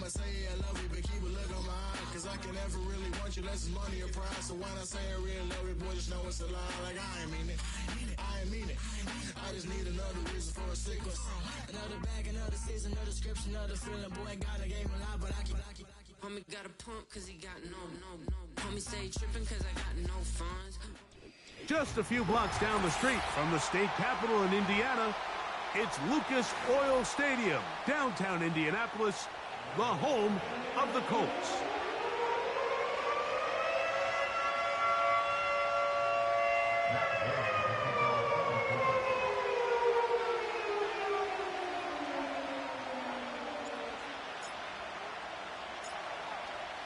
I'ma say I love you, but keep a look on my eye. Cause I can never really want you unless it's money or pride. So when I say I really love you, boy, just know it's a lie. Like I ain't mean it, I ain't mean it. I just need another reason for a sickness. Another bag, another season, another description, another feeling. Boy, got a game a lot, but I keep. Homie got a pump cause he got no. Homie stay tripping cause I got no funds. Just a few blocks down the street from the state capitol in Indiana, it's Lucas Oil Stadium, downtown Indianapolis, the home of the Colts.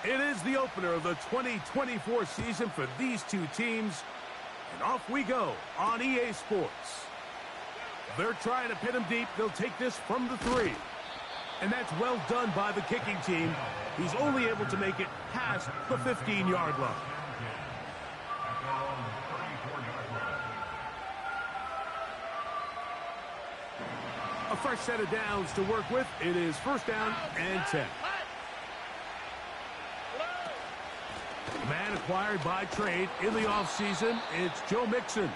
It is the opener of the 2024 season for these two teams. And off we go on EA Sports. They're trying to pin him deep. They'll take this from the 3. And that's well done by the kicking team. He's only able to make it past the 15-yard line. A fresh set of downs to work with. It is first down and 10. Man acquired by trade in the offseason, it's Joe Mixon.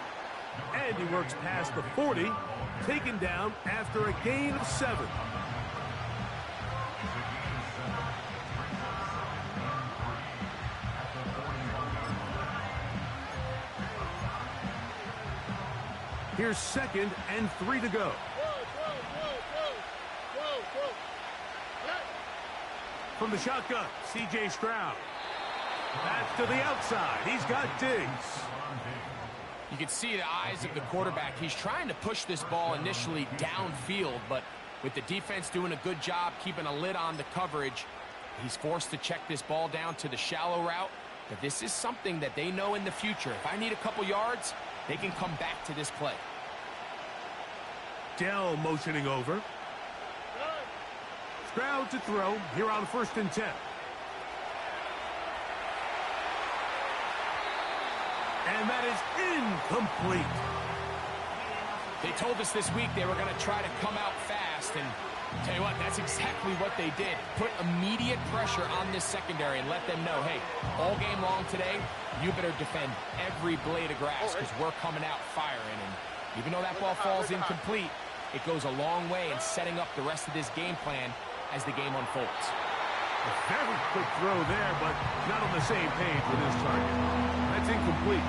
And he works past the 40, taken down after a gain of 7. Here's 2nd and 3 to go. From the shotgun, C.J. Stroud. That's to the outside. He's got Diggs. You can see the eyes of the quarterback. He's trying to push this ball initially downfield, but with the defense doing a good job keeping a lid on the coverage, he's forced to check this ball down to the shallow route. But this is something that they know in the future. If I need a couple yards, they can come back to this play. Dell motioning over. Stroud to throw here on 1st and 10. And that is incomplete. They told us this week they were going to try to come out fast, and tell you what, that's exactly what they did. Put immediate pressure on this secondary and let them know, hey, all game long today, you better defend every blade of grass because we're coming out firing. And even though that ball falls incomplete, it goes a long way in setting up the rest of this game plan as the game unfolds. A very quick throw there, but not on the same page with his target. That's incomplete.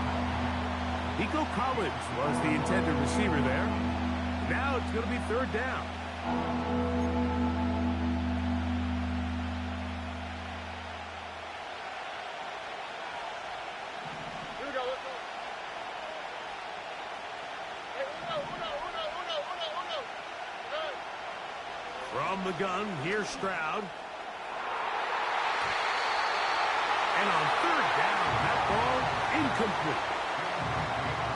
Nico Collins was the intended receiver there. Now it's going to be 3rd down. Here we go, let's go. Hey, uno. From the gun, here's Stroud. And on 3rd down, that ball incomplete.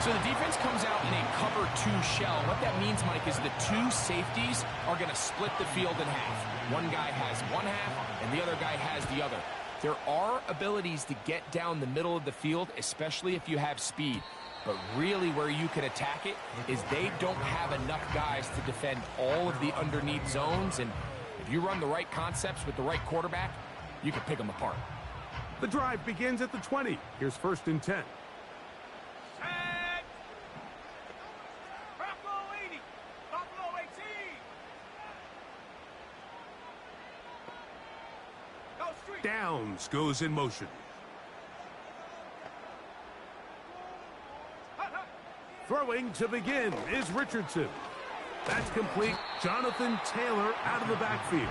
So the defense comes out in a cover 2 shell. What that means, Mike, is the 2 safeties are going to split the field in half. One guy has one half, and the other guy has the other. There are abilities to get down the middle of the field, especially if you have speed. But really where you can attack it is they don't have enough guys to defend all of the underneath zones. And if you run the right concepts with the right quarterback, you can pick them apart. The drive begins at the 20. Here's 1st and 10. Downs goes in motion. Throwing to begin is Richardson. That's complete. Jonathan Taylor out of the backfield.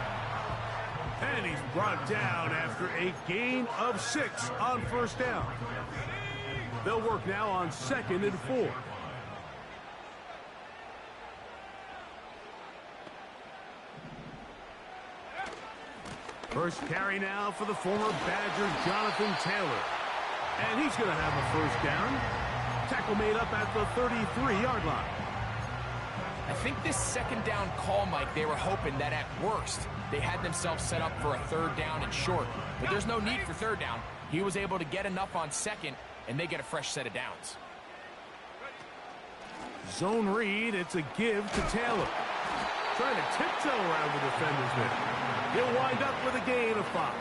And he's brought down after a gain of 6 on 1st down. They'll work now on 2nd and 4. First carry now for the former Badger, Jonathan Taylor. And he's going to have a 1st down. Tackle made up at the 33-yard line. I think this 2nd down call, Mike, they were hoping that at worst they had themselves set up for a 3rd down and short. But there's no need for 3rd down. He was able to get enough on 2nd, and they get a fresh set of downs. Zone read, it's a give to Taylor. Trying to tiptoe around the defenders there. He'll wind up with a gain of 5.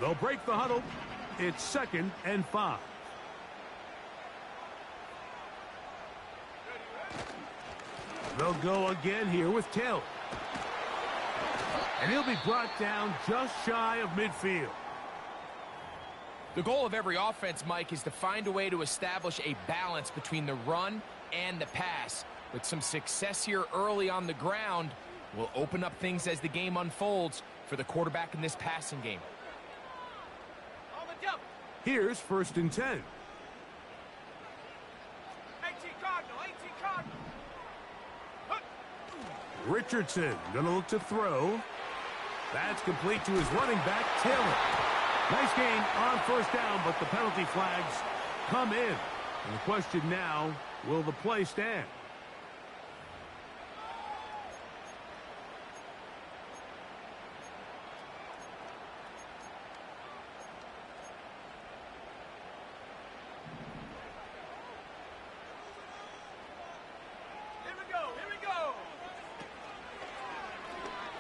They'll break the huddle. It's 2nd and 5. They'll go again here with Taylor. And he'll be brought down just shy of midfield. The goal of every offense, Mike, is to find a way to establish a balance between the run and the pass. With some success here early on the ground, will open up things as the game unfolds for the quarterback in this passing game. Here's 1st and 10. 18 Cardinal. Richardson gonna look to throw. That's complete to his running back, Taylor. Nice gain on 1st down, but the penalty flags come in. And the question now, will the play stand?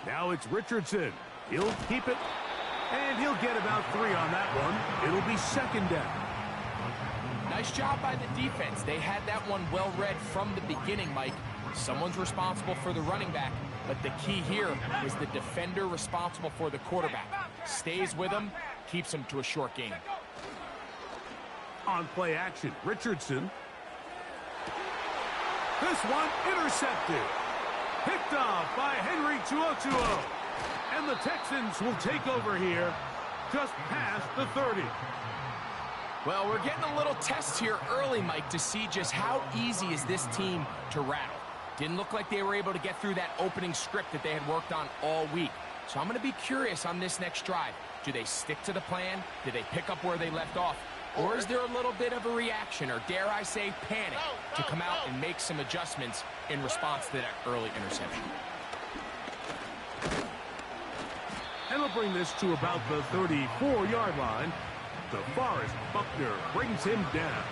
Now it's Richardson. He'll keep it, and he'll get about 3 on that one. It'll be 2nd down. Nice job by the defense. They had that one well read from the beginning, Mike. Someone's responsible for the running back, but the key here is the defender responsible for the quarterback. Stays with him, keeps him to a short gain. On play action, Richardson. This one intercepted. Picked off by Henry Tuotuo. And the Texans will take over here just past the 30. Well, we're getting a little test here early, Mike, to see just how easy is this team to rattle. Didn't look like they were able to get through that opening script that they had worked on all week. So I'm going to be curious on this next drive. Do they stick to the plan? Do they pick up where they left off? Or is there a little bit of a reaction, or dare I say panic, to come out and make some adjustments in response to that early interception? And they'll bring this to about the 34-yard line. DeForest Buckner brings him down.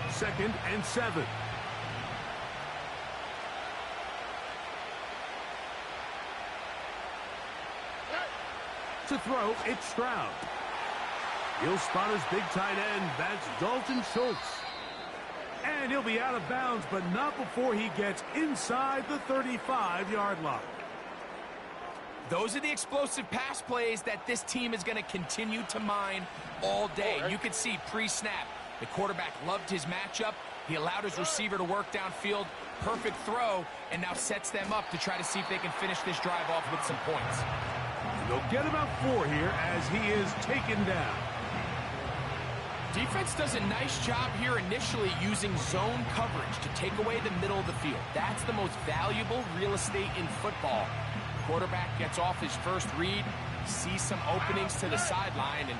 2nd and 7. To throw, it's Stroud. He'll spot his big tight end. That's Dalton Schultz. And he'll be out of bounds, but not before he gets inside the 35-yard line. Those are the explosive pass plays that this team is going to continue to mine all day. You can see pre-snap, the quarterback loved his matchup. He allowed his receiver to work downfield. Perfect throw, and now sets them up to try to see if they can finish this drive off with some points. They'll get about 4 here as he is taken down. Defense does a nice job here initially using zone coverage to take away the middle of the field. That's the most valuable real estate in football. Quarterback gets off his first read, sees some openings to the sideline, and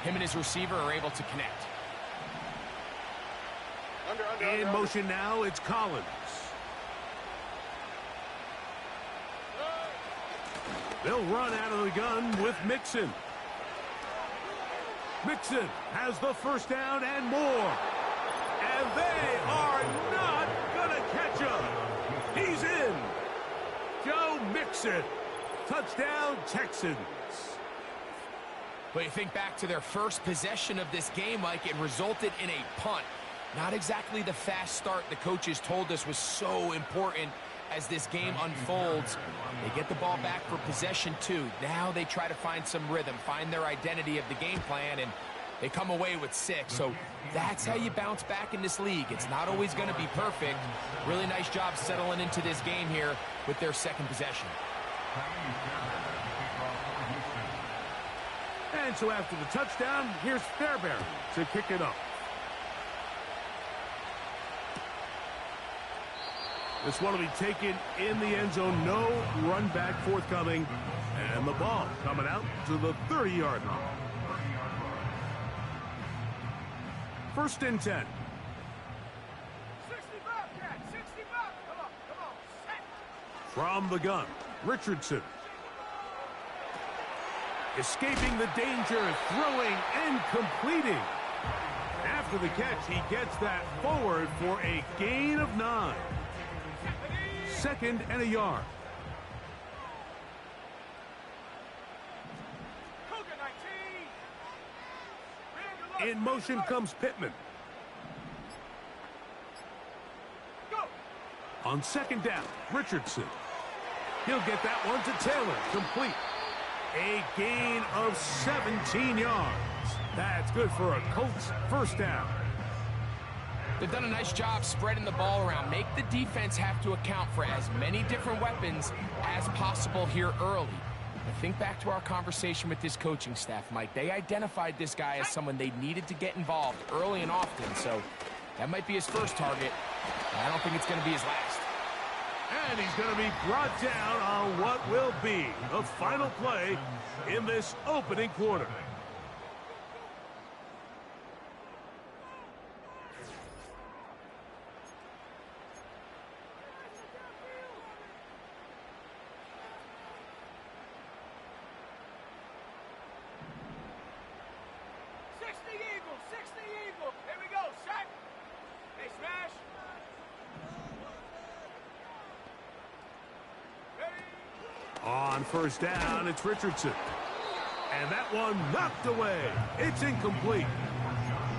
him and his receiver are able to connect. In motion now, it's Collins. They'll run out of the gun with Mixon. Mixon has the 1st down and more. And they are not going to catch him. He's in. Joe Mixon. Touchdown, Texans. But you think back to their first possession of this game, Mike, it resulted in a punt. Not exactly the fast start the coaches told us was so important as this game unfolds. They get the ball back for possession 2. Now they try to find some rhythm, find their identity of the game plan, and they come away with 6. So that's how you bounce back in this league. It's not always going to be perfect. Really nice job settling into this game here with their 2nd possession. And so after the touchdown, here's Fairbairn to kick it up. This one will be taken in the end zone. No run back forthcoming. And the ball coming out to the 30-yard line. 1st and 10. 60 back, Cat. 60 back. Come on. Set. From the gun, Richardson. Escaping the danger, throwing and completing. After the catch, he gets that forward for a gain of 9. 2nd and a yard. In motion comes Pittman. On 2nd down, Richardson. He'll get that one to Taylor, complete. A gain of 17 yards. That's good for a Colts first down. They've done a nice job spreading the ball around. Make the defense have to account for as many different weapons as possible here early. But think back to our conversation with this coaching staff, Mike. They identified this guy as someone they needed to get involved early and often. So that might be his first target. I don't think it's going to be his last. And he's going to be brought down on what will be the final play in this opening quarter. On first down, it's Richardson. And that one knocked away. It's incomplete.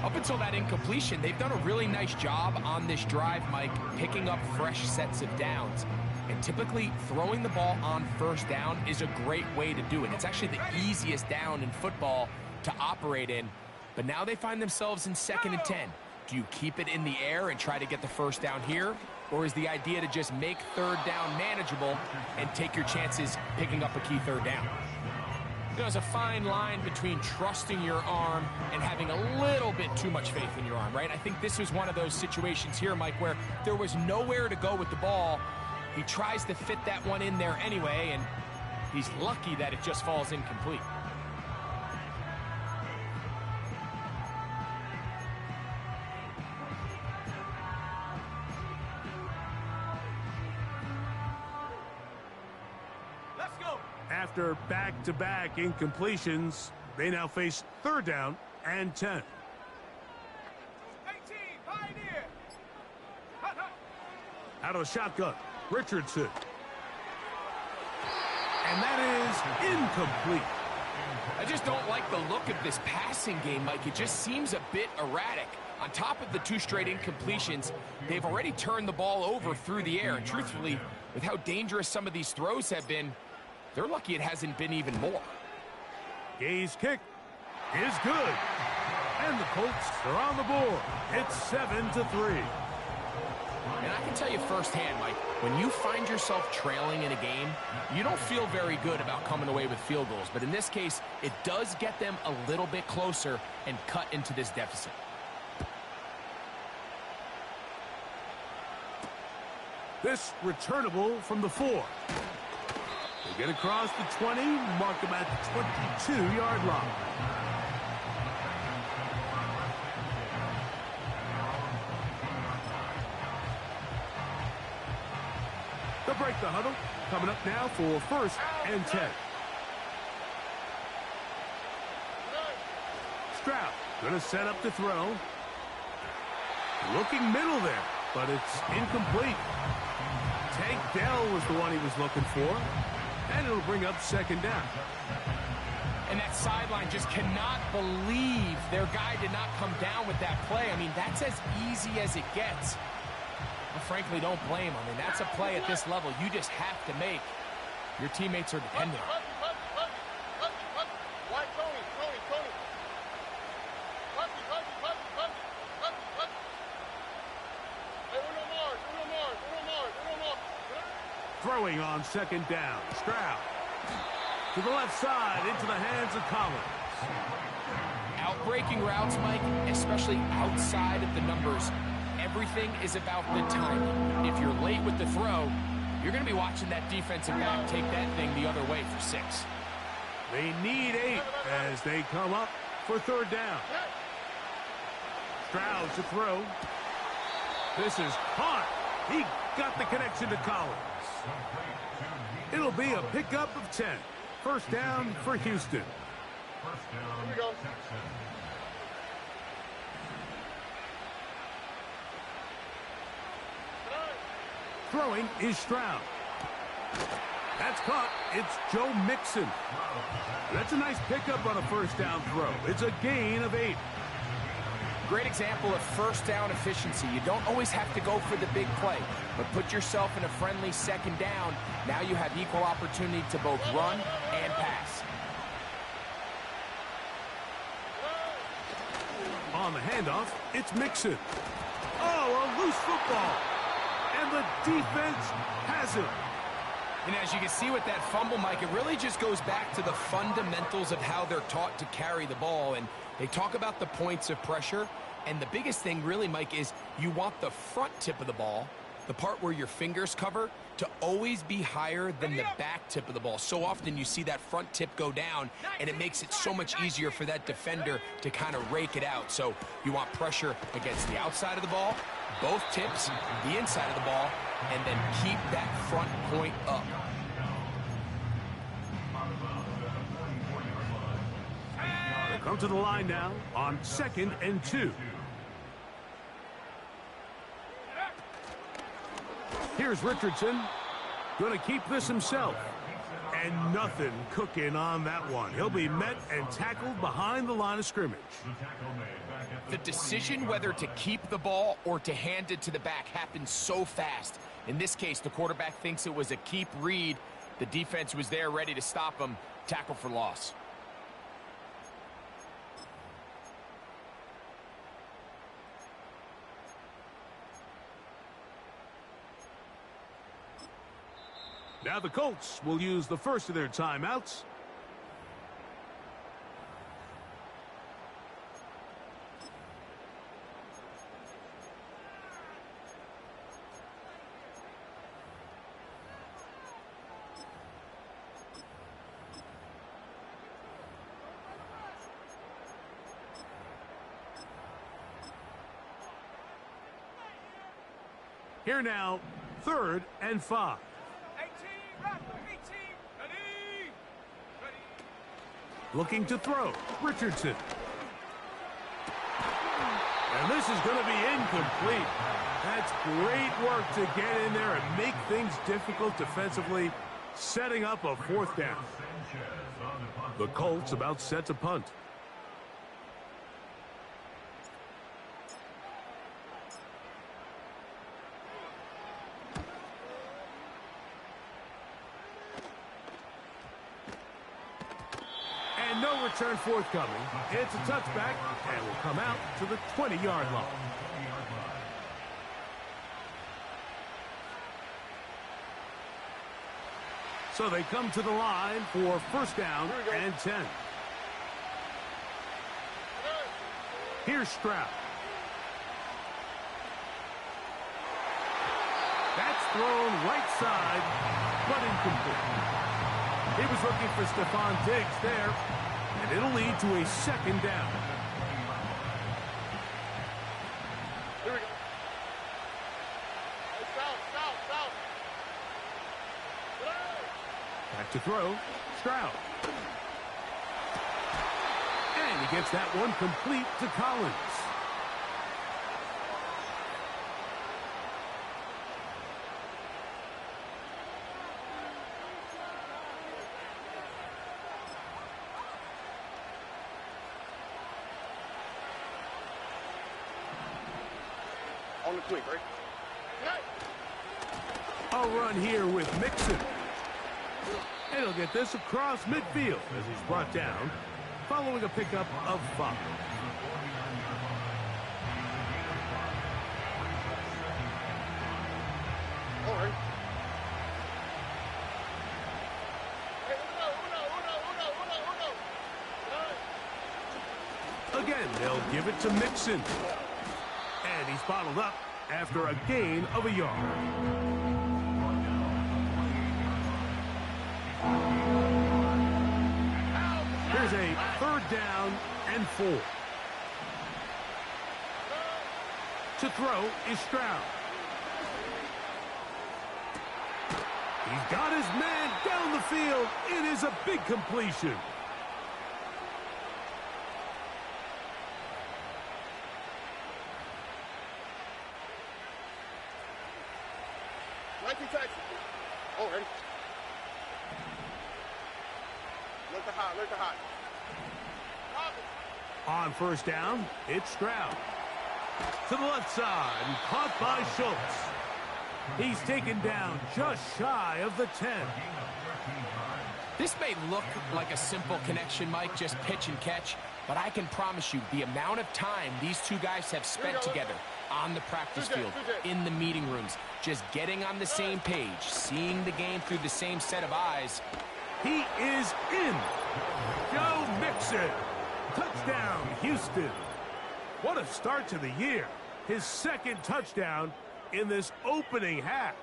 Up until that incompletion, they've done a really nice job on this drive, Mike, picking up fresh sets of downs. And typically, throwing the ball on first down is a great way to do it. It's actually the easiest down in football to operate in. But now they find themselves in 2nd and 10. Do you keep it in the air and try to get the first down here? Or is the idea to just make 3rd down manageable and take your chances picking up a key 3rd down? There's a fine line between trusting your arm and having a little bit too much faith in your arm, right? I think this was one of those situations here, Mike, where there was nowhere to go with the ball. He tries to fit that one in there anyway, and he's lucky that it just falls incomplete. After back-to-back incompletions, they now face 3rd down and 10. 18, Pioneer. Out of the shotgun, Richardson. And that is incomplete. I just don't like the look of this passing game, Mike. It just seems a bit erratic. On top of the 2 straight incompletions, they've already turned the ball over through the air. And truthfully, with how dangerous some of these throws have been, they're lucky it hasn't been even more. Gay's kick is good. And the Colts are on the board. It's 7-3. And I can tell you firsthand, Mike, when you find yourself trailing in a game, you don't feel very good about coming away with field goals. But in this case, it does get them a little bit closer and cut into this deficit. This returnable from the 4. They get across the 20, mark them at the 22-yard line. They'll break the huddle. Coming up now for 1st and 10. Stroud going to set up to throw. Looking middle there, but it's incomplete. Tank Dell was the one he was looking for. And it'll bring up 2nd down. And that sideline just cannot believe their guy did not come down with that play. I mean, that's as easy as it gets. I frankly don't blame him. I mean, that's a play at this level you just have to make. Your teammates are dependent on it. Throwing on 2nd down. Stroud to the left side into the hands of Collins. Outbreaking routes, Mike, especially outside of the numbers, everything is about the timing. If you're late with the throw, you're going to be watching that defensive back take that thing the other way for 6. They need 8 as they come up for 3rd down. Stroud to throw. This is hot. He got the connection to Collins. It'll be a pickup of 10. 1st down for Houston. Here we go. Throwing is Stroud. That's caught. It's Joe Mixon. That's a nice pickup on a first down throw. It's a gain of 8. Great example of first down efficiency. You don't always have to go for the big play, but put yourself in a friendly second down. Now you have equal opportunity to both run and pass. On the handoff, it's Mixon. Oh, a loose football. And the defense has it. And as you can see with that fumble, Mike, it really just goes back to the fundamentals of how they're taught to carry the ball. And they talk about the points of pressure. And the biggest thing really, Mike, is you want the front tip of the ball, the part where your fingers cover, to always be higher than the back tip of the ball. So often you see that front tip go down, and it makes it so much easier for that defender to kind of rake it out. So you want pressure against the outside of the ball, both tips, the inside of the ball, and then keep that front point up. They'll come to the line now on 2nd and 2. Here's Richardson. Going to keep this himself. And nothing cooking on that one. He'll be met and tackled behind the line of scrimmage. The decision whether to keep the ball or to hand it to the back happens so fast. In this case, the quarterback thinks it was a keep read. The defense was there ready to stop him. Tackle for loss. Now the Colts will use the first of their timeouts. Here now, 3rd and 5. 18, 18, ready, ready. Looking to throw, Richardson. And this is going to be incomplete. That's great work to get in there and make things difficult defensively, setting up a 4th down. The Colts about set to punt. And no return forthcoming. It's a touchback and will come out to the 20-yard line. So they come to the line for 1st down and 10. Here's Stroud. That's thrown right side, but incomplete. He was looking for Stephon Diggs there, and it'll lead to a 2nd down. Here we go. South. Back to throw, Stroud. And he gets that one complete to Collins. On the quick, right? A run here with Mixon. And he'll get this across midfield as he's brought down, following a pickup of 5. All right. Again, they'll give it to Mixon. And he's bottled up after a gain of a yard. Here's a 3rd down and 4. To throw is Stroud. He's got his man down the field. It is a big completion. 19 Texans. Oh, ready. Look to high, look to high. On first down, it's Stroud. To the left side, and caught by Schultz. He's taken down just shy of the 10. This may look like a simple connection, Mike, just pitch and catch, but I can promise you the amount of time these two guys have spent together on the practice field, in the meeting rooms, just getting on the same page, seeing the game through the same set of eyes. He is in. Joe Mixon. Touchdown, Houston. What a start to the year. His second touchdown in this opening half.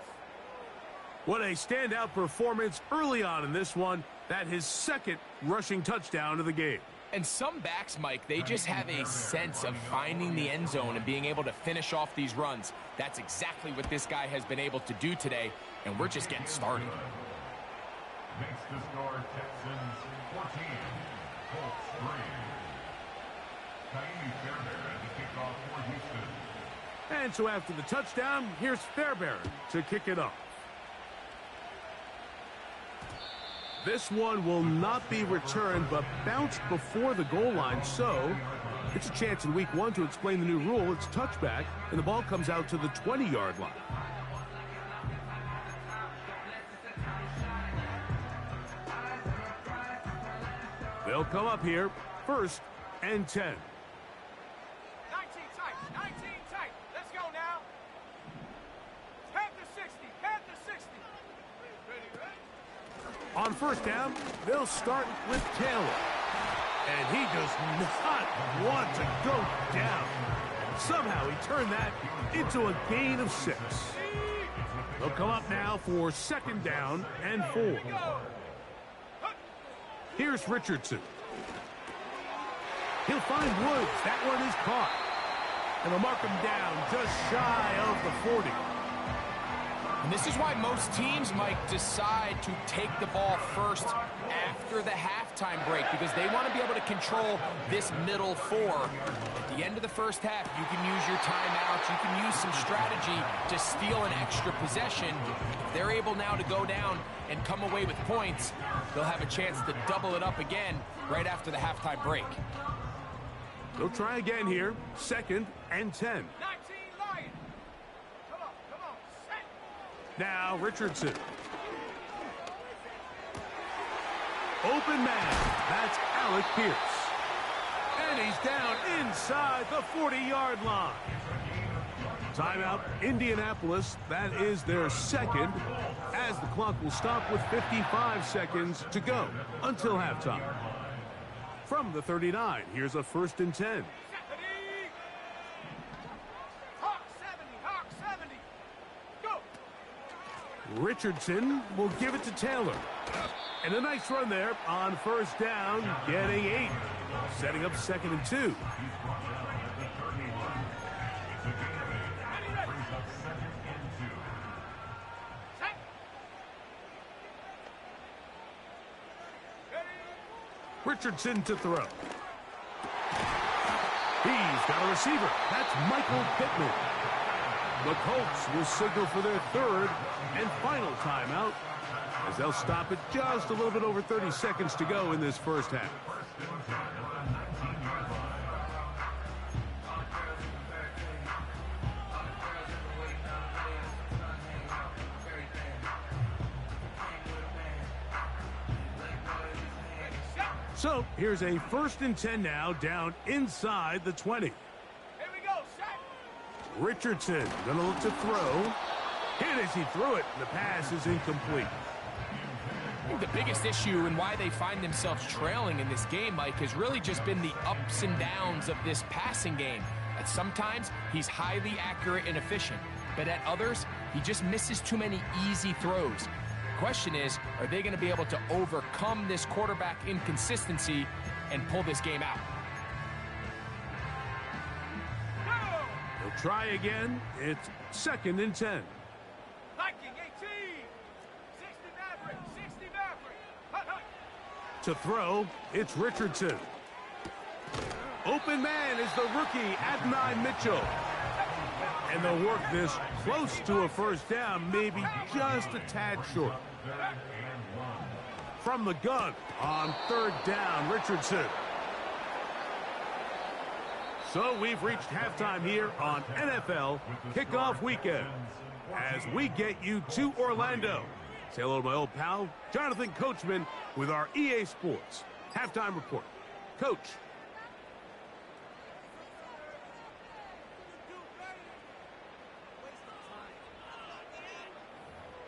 What a standout performance early on in this one. That his second rushing touchdown of the game. And some backs, Mike, they just have a sense of finding the end zone and being able to finish off these runs. That's exactly what this guy has been able to do today, and we're just getting started. Makes the score Texans 14, Colts 3. Fairbairn at the kickoff for Houston. And so after the touchdown, here's Fairbairn to kick it off. This one will not be returned, but bounced before the goal line, so it's a chance in week 1 to explain the new rule. It's touchback, and the ball comes out to the 20-yard line. They'll come up here, 1st and 10. 19 tight, 19 tight. Let's go now. Head to 60, head to 60. On first down, they'll start with Taylor. And he does not want to go down. Somehow he turned that into a gain of 6. They'll come up now for 2nd down and 4. Here's Richardson. He'll find Woods. That one is caught. And they'll mark him down just shy of the 40. And this is why most teams might decide to take the ball first after the halftime break, because they want to be able to control this middle 4. At the end of the first half, you can use your timeouts, you can use some strategy to steal an extra possession. If they're able now to go down and come away with points, they'll have a chance to double it up again right after the halftime break. They'll try again here, 2nd and 10. Now Richardson. Open man. That's Alec Pierce. And he's down inside the 40-yard line. Timeout, Indianapolis. That is their 2nd, as the clock will stop with 55 seconds to go until halftime. From the 39, here's a 1st and 10. Richardson will give it to Taylor. And a nice run there on first down, getting 8. Setting up 2nd and 2. Richardson to throw. He's got a receiver. That's Michael Pittman. The Colts will signal for their 3rd and final timeout, as they'll stop it just a little bit over 30 seconds to go in this first half. So here's a 1st and 10 now, down inside the 20. Richardson gonna look to throw. Hit as he threw it, and the pass is incomplete. I think the biggest issue and why they find themselves trailing in this game, Mike, has really just been the ups and downs of this passing game. At sometimes, he's highly accurate and efficient, but at others, he just misses too many easy throws. The question is, are they going to be able to overcome this quarterback inconsistency and pull this game out? They'll try again. It's 2nd and 10. Viking 18, 60 Maverick, 60 Maverick. To throw, it's Richardson. Open man is the rookie, Adonai Mitchell. And they'll work this close to a first down, maybe just a tad short. From the gun on third down, Richardson. So we've reached halftime here on NFL Kickoff Weekend as we get you to Orlando. Say hello to my old pal, Jonathan Coachman, with our EA Sports Halftime Report. Coach.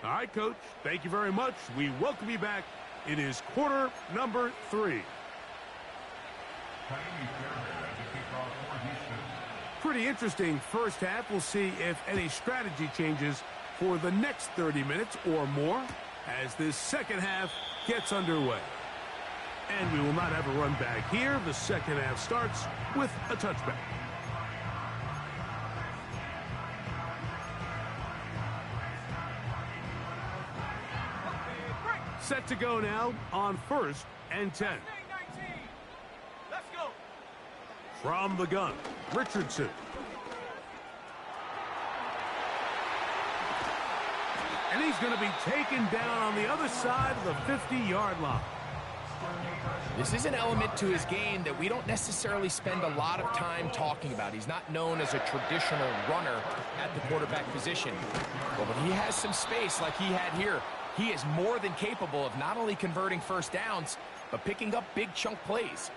All right, Coach. Thank you very much. We welcome you back. It is quarter number 3. Pretty interesting first half. We'll see if any strategy changes for the next 30 minutes or more as this second half gets underway. And we will not have a run back here. The second half starts with a touchback. Set to go now on 1st and 10. Let's go. From the gun, Richardson. And he's going to be taken down on the other side of the 50-yard line. This is an element to his game that we don't necessarily spend a lot of time talking about. He's not known as a traditional runner at the quarterback position. But when he has some space like he had here, he is more than capable of not only converting first downs, but picking up big chunk plays.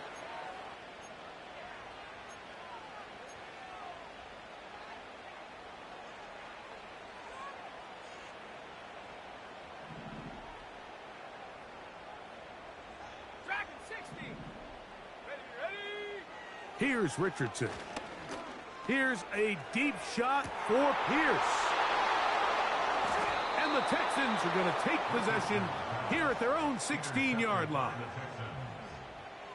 Here's Richardson. Here's a deep shot for Pierce. And the Texans are going to take possession here at their own 16-yard line.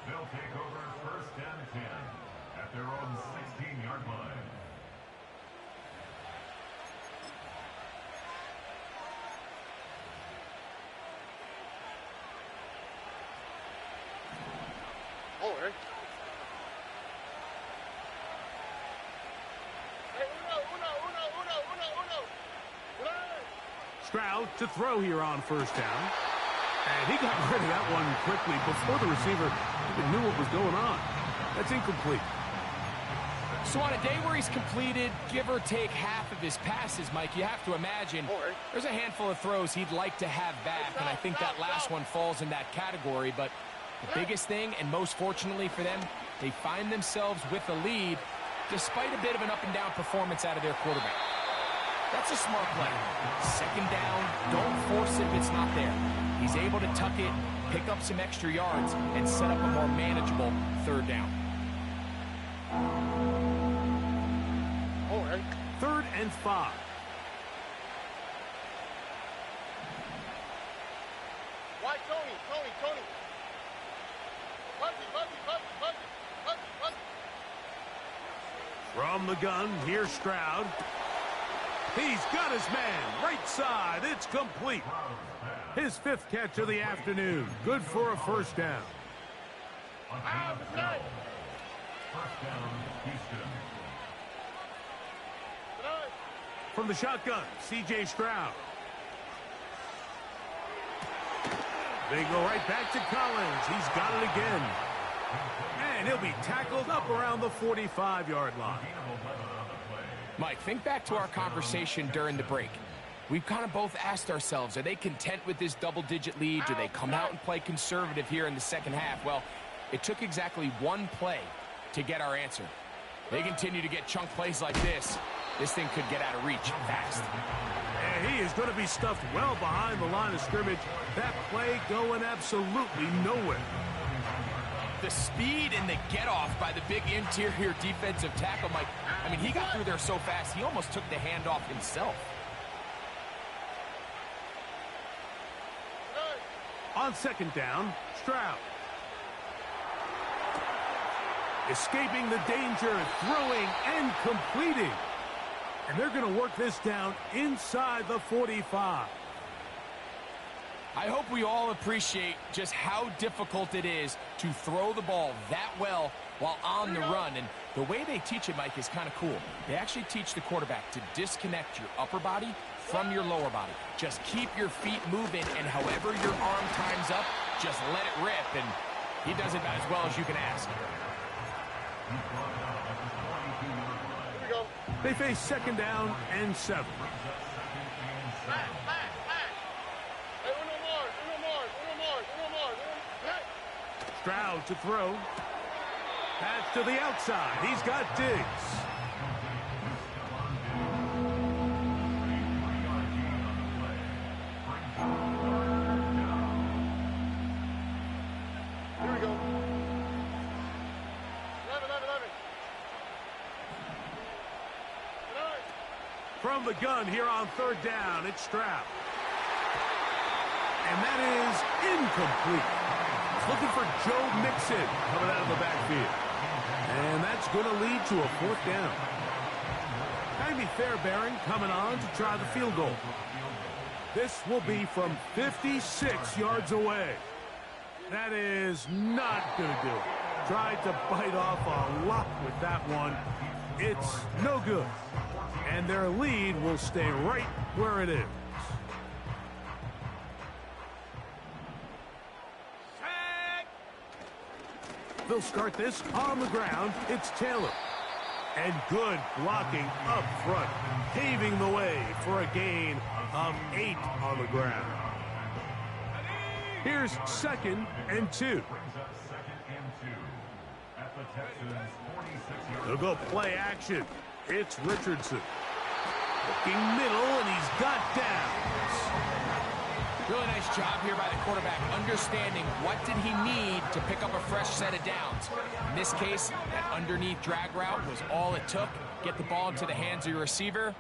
They'll take over 1st and 10 at their own 16-yard line. Oh, hey. Stroud to throw here on first down. And he got rid of that one quickly before the receiver even knew what was going on. That's incomplete. So on a day where he's completed, give or take half of his passes, Mike, you have to imagine there's a handful of throws he'd like to have back, and I think that last one falls in that category. But the biggest thing, and most fortunately for them, they find themselves with a lead despite a bit of an up-and-down performance out of their quarterback. That's a smart play. Second down, don't force it if it's not there. He's able to tuck it, pick up some extra yards, and set up a more manageable third down. Oh, hey. 3rd and 5. Why, Tony? Buzzy. From the gun, here's Stroud. He's got his man, right side. It's complete. His 5th catch of the afternoon. Good for a first down. First down, Houston. From the shotgun, C.J. Stroud. They go right back to Collins. He's got it again. And he'll be tackled up around the 45-yard line. Mike, think back to our conversation during the break. We've kind of both asked ourselves, are they content with this double-digit lead? Do they come out and play conservative here in the second half? Well, it took exactly one play to get our answer. They continue to get chunk plays like this. This thing could get out of reach fast. And he is going to be stuffed well behind the line of scrimmage. That play going absolutely nowhere. The speed and the get-off by the big interior defensive tackle, Mike. I mean, he got through there so fast, he almost took the handoff himself. On second down, Stroud. Escaping the danger, throwing and completing. And they're going to work this down inside the 45. I hope we all appreciate just how difficult it is to throw the ball that well while on the run. And the way they teach it, Mike, is kind of cool. They actually teach the quarterback to disconnect your upper body from your lower body. Just keep your feet moving, and however your arm times up, just let it rip. And he does it as well as you can ask. Here we go. They face second down and 7. Back. Hey, uno more. Hey. Stroud to throw. Pass to the outside. He's got Diggs. Here we go. 11. From the gun here on third down, it's Stroud. And that is incomplete. He's looking for Joe Mixon coming out of the backfield. And that's going to lead to a 4th down. Jamie Fairbairn coming on to try the field goal. This will be from 56 yards away. That is not going to do it. Tried to bite off a lot with that one. It's no good. And their lead will stay right where it is. They'll start this on the ground. It's Taylor. And good blocking up front, paving the way for a gain of 8 on the ground. Here's 2nd and 2. They'll go play action. It's Richardson. Looking middle, and he's got downs. Really nice job here by the quarterback, understanding what did he need to pick up a fresh set of downs. In this case, that underneath drag route was all it took. Get the ball into the hands of your receiver,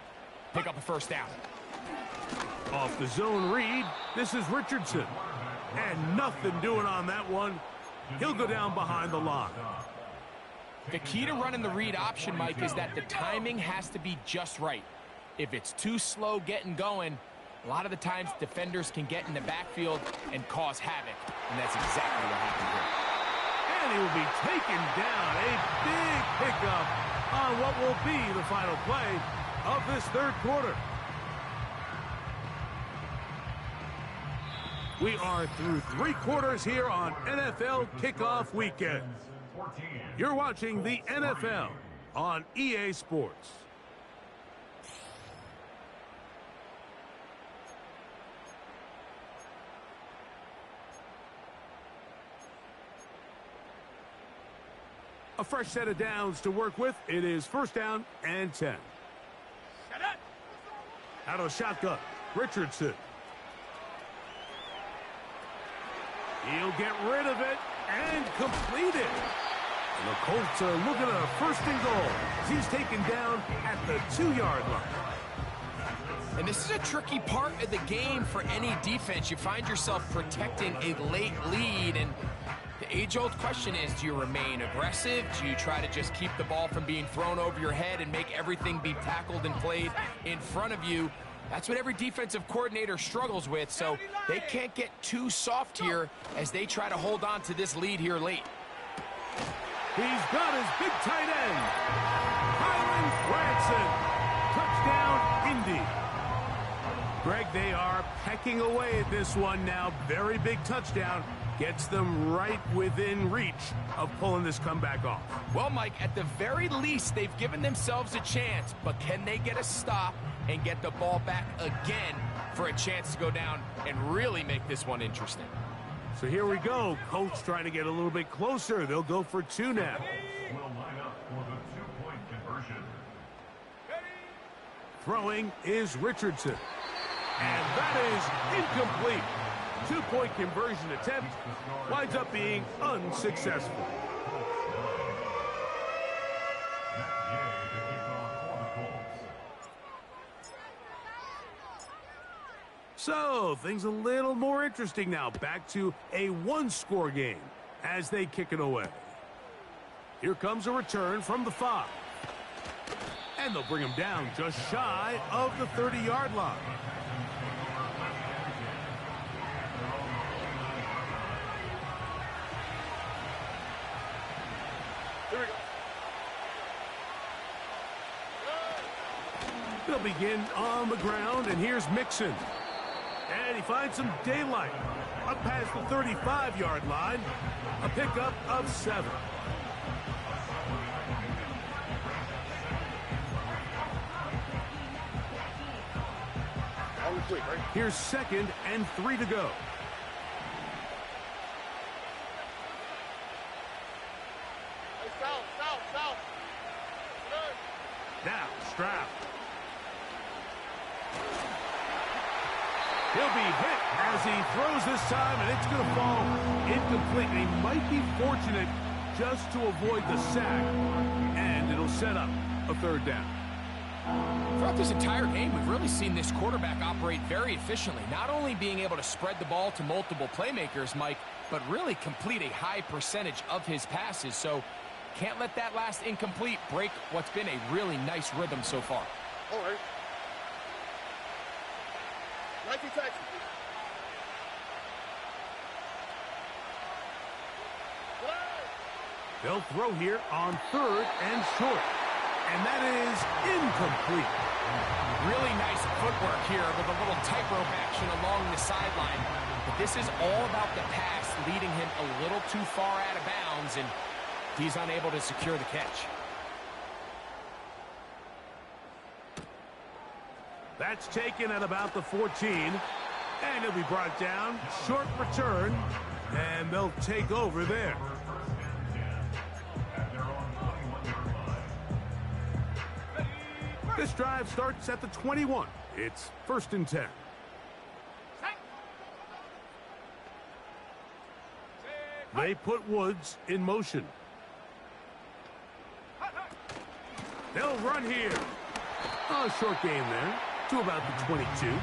pick up a 1st down. Off the zone read, this is Richardson. And nothing doing on that one. He'll go down behind the line. The key to running the read option, Mike, is that the timing has to be just right. If it's too slow getting going, a lot of the times defenders can get in the backfield and cause havoc. And that's exactly what happened here. And he will be taken down. A big pickup on what will be the final play of this 3rd quarter. We are through 3 quarters here on NFL Kickoff Weekend. You're watching the NFL on EA Sports. A fresh set of downs to work with. It is 1st down and 10. Out of shotgun, Richardson. He'll get rid of it and complete it. And the Colts are looking at a 1st and goal as he's taken down at the 2-yard line. And this is a tricky part of the game for any defense. You find yourself protecting a late lead, and the age-old question is, do you remain aggressive? Do you try to just keep the ball from being thrown over your head and make everything be tackled and played in front of you? That's what every defensive coordinator struggles with, so they can't get too soft here as they try to hold on to this lead here late. He's got his big tight end, Kylan Branson. Touchdown, Indy. Greg, they are pecking away at this one now. Very big touchdown. Gets them right within reach of pulling this comeback off. Well, Mike, at the very least, they've given themselves a chance, but can they get a stop and get the ball back again for a chance to go down and really make this one interesting? So here we go. Colts trying to get a little bit closer. They'll go for 2 now. Will line up for the 2-point conversion. Throwing is Richardson. And that is incomplete. 2-point conversion attempt winds up being unsuccessful. So, things a little more interesting now. Back to a 1-score game as they kick it away. Here comes a return from the 5. And they'll bring him down just shy of the 30-yard line. Here we go. They'll begin on the ground, and here's Mixon. And he finds some daylight. Up past the 35-yard line. A pickup of 7. Quick, right? Here's 2nd and 3 to go. Hey, south. Now, Stroud. He'll be hit as he throws this time, and it's going to fall incomplete. And he might be fortunate just to avoid the sack, and it'll set up a 3rd down. Throughout this entire game, we've really seen this quarterback operate very efficiently, not only being able to spread the ball to multiple playmakers, Mike, but really complete a high percentage of his passes. So can't let that last incomplete break what's been a really nice rhythm so far. All right. 19 Texans. They'll throw here on 3rd and short. And that is incomplete. Really nice footwork here with a little tightrope action along the sideline. But this is all about the pass leading him a little too far out of bounds, and he's unable to secure the catch. That's taken at about the 14. And he'll be brought down. Short return. And they'll take over there. This drive starts at the 21. It's 1st and 10. They put Woods in motion. They'll run here. A short game there to about the 22.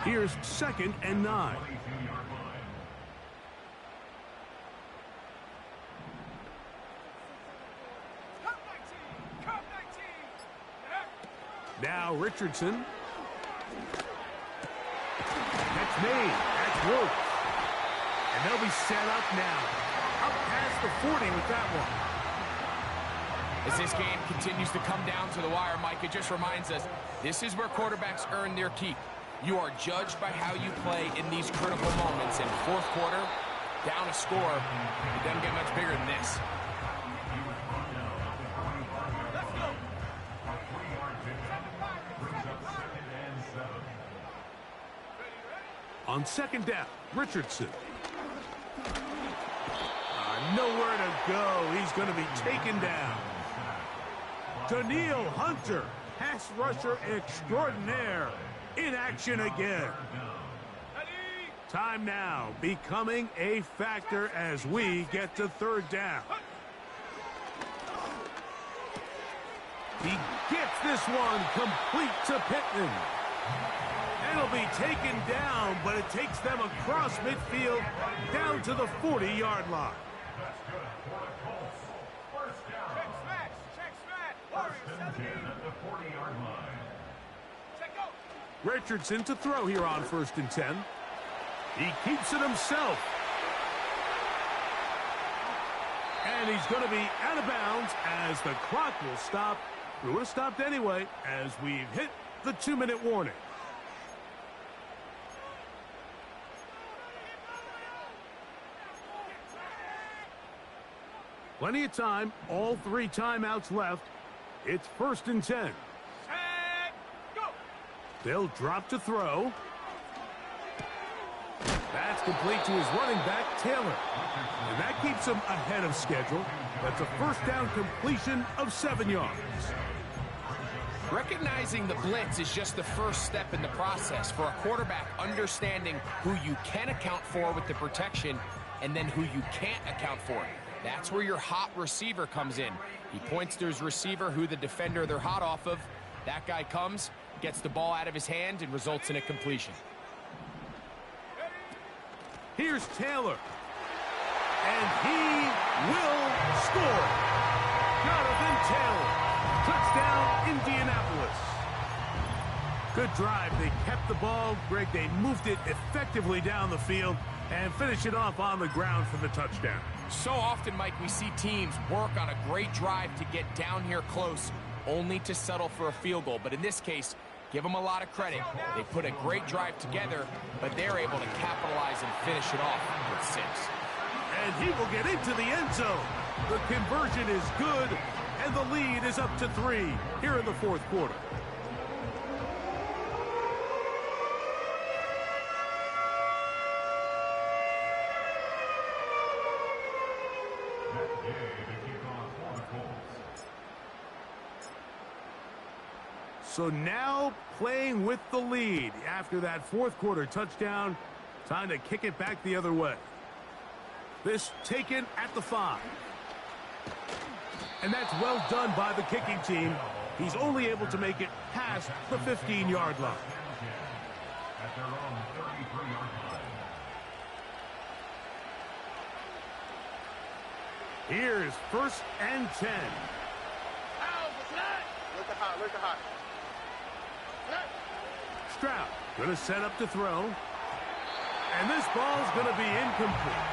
Here's 2nd and 9. Now Richardson. That's made. That's Woods. And they'll be set up now. Up past the 40 with that one. As this game continues to come down to the wire, Mike, it just reminds us, this is where quarterbacks earn their keep. You are judged by how you play in these critical moments. And 4th quarter, down a score, it doesn't get much bigger than this. On 2nd down, Richardson. Nowhere to go. He's going to be taken down. Daniil Hunter, pass rusher extraordinaire, in action again. Time now becoming a factor as we get to 3rd down. He gets this one complete to Pittman. And it'll be taken down, but it takes them across midfield down to the 40-yard line. That's good for the Colts. First down. Check smash. First and 10 at the 40-yard line. Check out. Richardson to throw here on 1st and 10. He keeps it himself. And he's going to be out of bounds as the clock will stop. We would have stopped anyway as we've hit the 2-minute warning. Plenty of time, all 3 timeouts left. It's 1st and 10. Set, go. They'll drop to throw. That's complete to his running back, Taylor. And that keeps him ahead of schedule. That's a 1st down completion of 7 yards. Recognizing the blitz is just the first step in the process for a quarterback, understanding who you can account for with the protection and then who you can't account for. That's where your hot receiver comes in. He points to his receiver, who the defender they're hot off of. That guy comes, gets the ball out of his hand, and results in a completion. Here's Taylor. And he will score. Jonathan Taylor. Touchdown, Indianapolis. Good drive. They kept the ball. Greg, they moved it effectively down the field and finished it off on the ground for the touchdown. So often, Mike, we see teams work on a great drive to get down here close, only to settle for a field goal. But in this case, give them a lot of credit. They put a great drive together, but they're able to capitalize and finish it off with 6. And he will get into the end zone. The conversion is good, and the lead is up to 3 here in the fourth quarter. So now playing with the lead after that fourth quarter touchdown. Time to kick it back the other way. This taken at the 5. And that's well done by the kicking team. He's only able to make it past the 15-yard line. At their own 33-yard line. Here's 1st and 10. Look at hot. Stroud going to set up to throw. And this ball's going to be incomplete.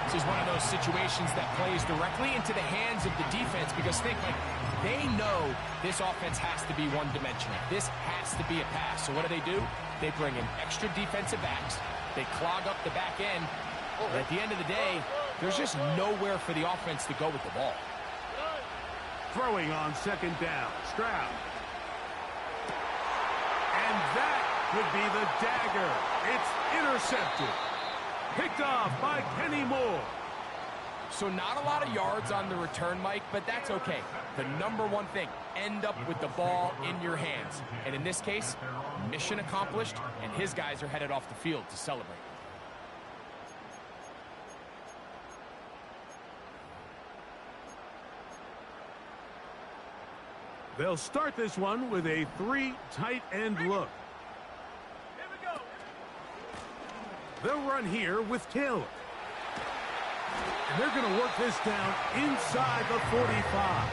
This is one of those situations that plays directly into the hands of the defense because think, like, they know this offense has to be one-dimensional. This has to be a pass. So what do? They bring in extra defensive backs. They clog up the back end. And at the end of the day, there's just nowhere for the offense to go with the ball. Throwing on 2nd down. Stroud. And that would be the dagger. It's intercepted. Picked off by Kenny Moore. So not a lot of yards on the return, Mike, but that's okay. The number one thing, end up with the ball in your hands. And in this case, mission accomplished, and his guys are headed off the field to celebrate. They'll start this one with a 3 tight end look. Here we go. They'll run here with Taylor. And they're going to work this down inside the 45.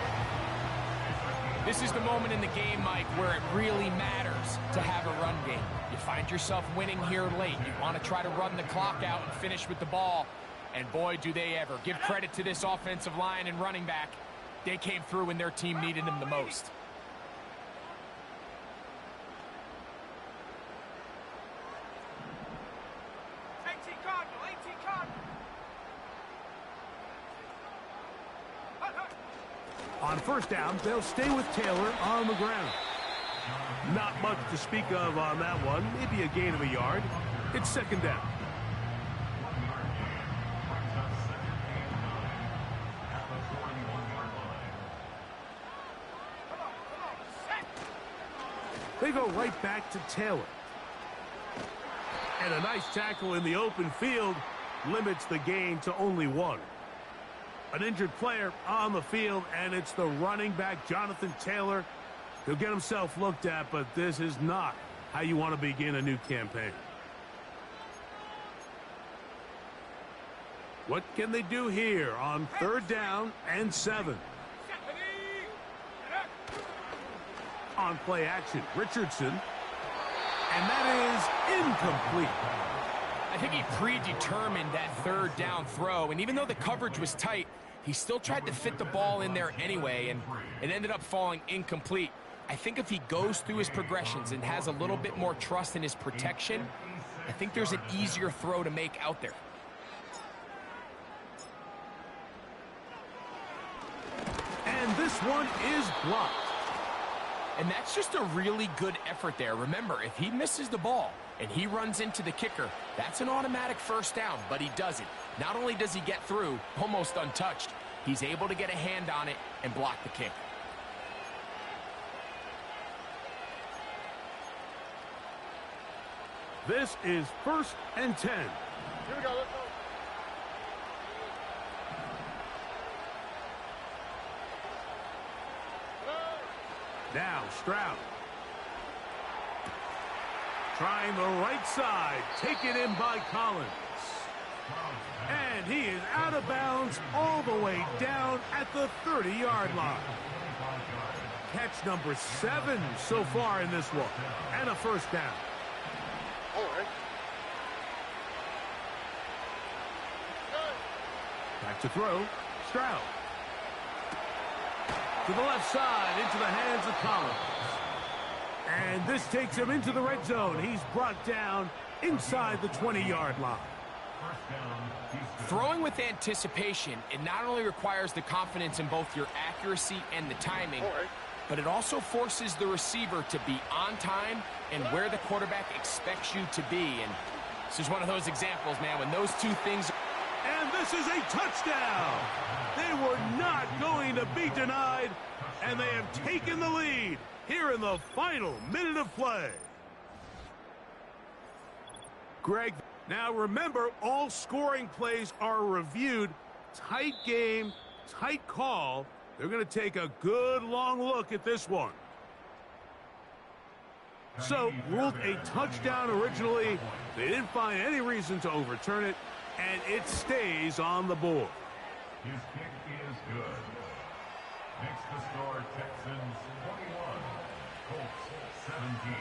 This is the moment in the game, Mike, where it really matters to have a run game. You find yourself winning here late. You want to try to run the clock out and finish with the ball. And boy, do they ever. Give credit to this offensive line and running back. They came through when their team needed them the most. On 1st down, they'll stay with Taylor on the ground. Not much to speak of on that one. Maybe a gain of a yard. It's 2nd down. They go right back to Taylor. And a nice tackle in the open field limits the gain to only 1. An injured player on the field, and it's the running back, Jonathan Taylor. He'll get himself looked at, but this is not how you want to begin a new campaign. What can they do here on 3rd down and 7? On play action, Richardson. And that is incomplete. I think he predetermined that 3rd down throw, and even though the coverage was tight, he still tried to fit the ball in there anyway, and it ended up falling incomplete. I think if he goes through his progressions and has a little bit more trust in his protection, I think there's an easier throw to make out there. And this one is blocked. And that's just a really good effort there. Remember, if he misses the ball and he runs into the kicker, that's an automatic 1st down, but he doesn't. Not only does he get through almost untouched, he's able to get a hand on it and block the kick. This is 1st and 10. Here we go. Let's go. Now Stroud. Trying the right side. Taken in by Collins. And he is out of bounds all the way down at the 30-yard line. catch number 7 so far in this one. And a first down. All right. Back to throw. Stroud. To the left side, into the hands of Collins. And this takes him into the red zone. He's brought down inside the 20-yard line. Throwing with anticipation, it not only requires the confidence in both your accuracy and the timing, but it also forces the receiver to be on time and where the quarterback expects you to be. And this is one of those examples, man, when those two things... And this is a touchdown. They were not going to be denied, and they have taken the lead here in the final minute of play. Greg, now remember, all scoring plays are reviewed. Tight game, tight call. They're going to take a good long look at this one. So, ruled a touchdown originally. They didn't find any reason to overturn it, and it stays on the board. His kick is good. Makes the score Texans 21, Colts 17.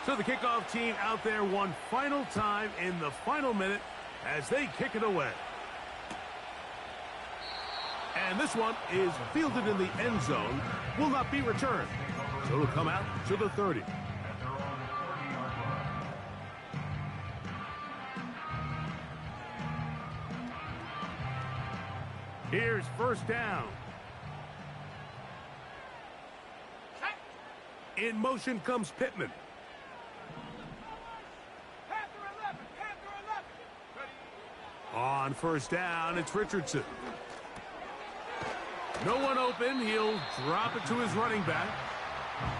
So the kickoff team out there one final time in the final minute as they kick it away. And this one is fielded in the end zone, will not be returned. So it'll come out to the 30. Here's first down. In motion comes Pittman. On first down, it's Richardson. No one open. He'll drop it to his running back.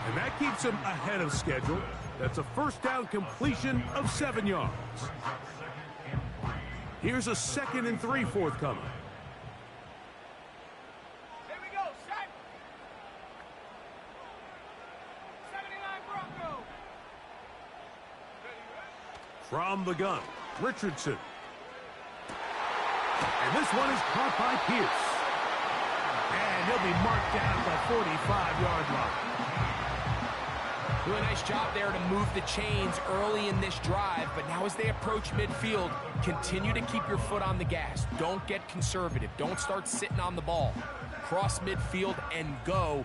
And that keeps him ahead of schedule. That's a first down completion of 7 yards. Here's a 2nd and 3 forthcoming. From the gun, Richardson. And this one is caught by Pierce. And he'll be marked down at the 45-yard line. Doing a nice job there to move the chains early in this drive, but now as they approach midfield, continue to keep your foot on the gas. Don't get conservative. Don't start sitting on the ball. Cross midfield and go.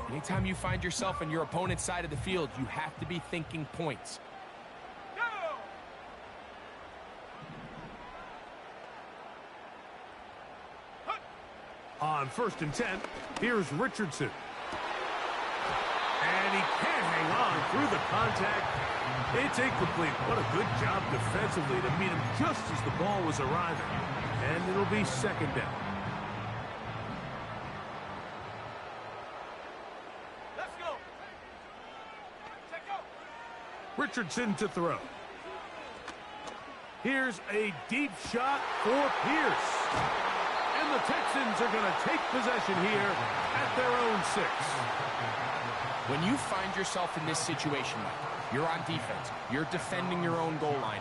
Anytime you find yourself on your opponent's side of the field, you have to be thinking points. On 1st and 10, here's Richardson. And he can't hang on through the contact. It's incomplete. What a good job defensively to meet him just as the ball was arriving. And it'll be 2nd down. Let's go. Richardson to throw. Here's a deep shot for Pierce. And the Texans are going to take possession here at their own 6. When you find yourself in this situation, you're on defense, you're defending your own goal line,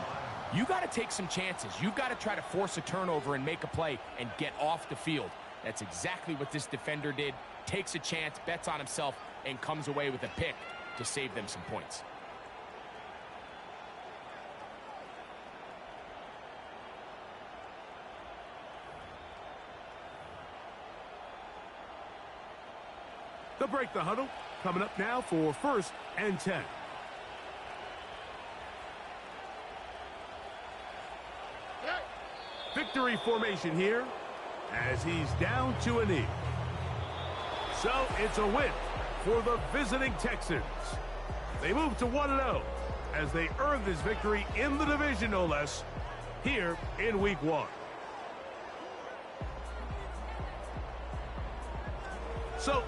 you got to take some chances. You've got to try to force a turnover and make a play and get off the field. That's exactly what this defender did. Takes a chance, bets on himself, and comes away with a pick to save them some points. They'll break the huddle. Coming up now for 1st and 10. Victory formation here as he's down to a knee. So it's a win for the visiting Texans. They move to 1-0 as they earn this victory in the division, no less, here in Week 1. So